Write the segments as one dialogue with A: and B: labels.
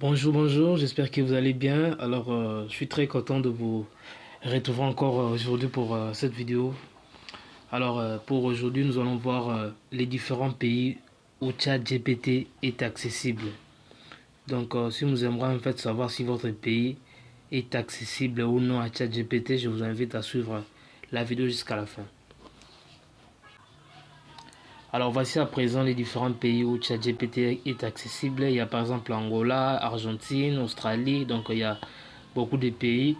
A: Bonjour, j'espère que vous allez bien. Je suis très content de vous retrouver encore aujourd'hui pour cette vidéo. Pour aujourd'hui, nous allons voir les différents pays où ChatGPT est accessible. Si vous aimeriez en fait savoir si votre pays est accessible ou non à ChatGPT, je vous invite à suivre la vidéo jusqu'à la fin. Alors, voici à présent les différents pays où ChatGPT est accessible. Il y a par exemple Angola, Argentine, Australie. Donc, il y a beaucoup de pays.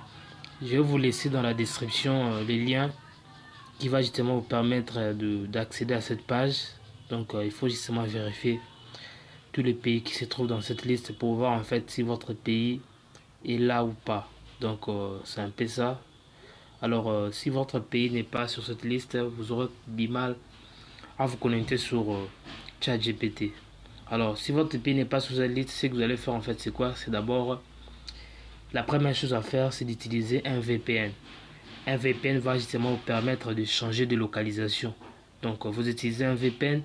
A: Je vais vous laisser dans la description les liens qui va justement vous permettre d'accéder à cette page. Il faut justement vérifier tous les pays qui se trouvent dans cette liste pour voir en fait si votre pays est là ou pas. C'est un peu ça. Si votre pays n'est pas sur cette liste, vous aurez du mal à vous connecter sur ChatGPT. Alors, si votre pays n'est pas sur cette liste, ce que vous allez faire en fait, c'est quoi? C'est d'abord, la première chose à faire, c'est d'utiliser un VPN. Un VPN va justement vous permettre de changer de localisation. Vous utilisez un VPN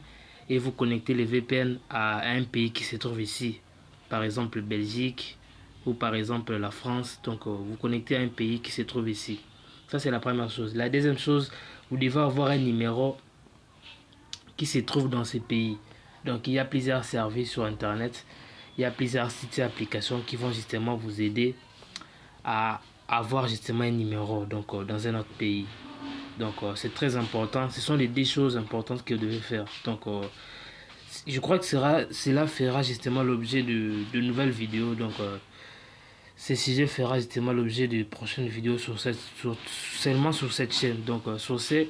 A: et vous connectez le VPN à un pays qui se trouve ici. Par exemple, Belgique ou par exemple la France. Vous connectez à un pays qui se trouve ici. Ça, c'est la première chose. La deuxième chose, vous devez avoir un numéro qui se trouve dans ces pays. Donc il y a plusieurs services sur Internet, il y a plusieurs sites et applications qui vont justement vous aider à avoir justement un numéro dans un autre pays. C'est très important, ce sont les deux choses importantes que vous devez faire. Je crois que cela fera justement l'objet de nouvelles vidéos. Ce sujet fera justement l'objet de prochaines vidéos seulement sur cette chaîne. Sur ce,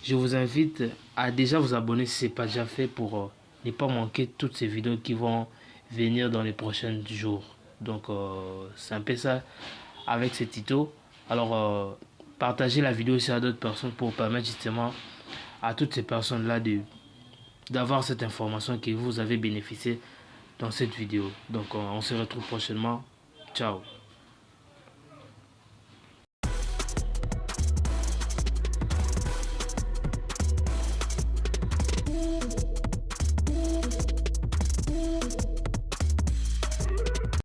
A: je vous invite à déjà vous abonner si ce n'est pas déjà fait pour ne pas manquer toutes ces vidéos qui vont venir dans les prochains jours. C'est un peu ça avec ce tuto. Partagez la vidéo aussi à d'autres personnes pour permettre justement à toutes ces personnes-là d'avoir cette information que vous avez bénéficié dans cette vidéo. On se retrouve prochainement. Ciao.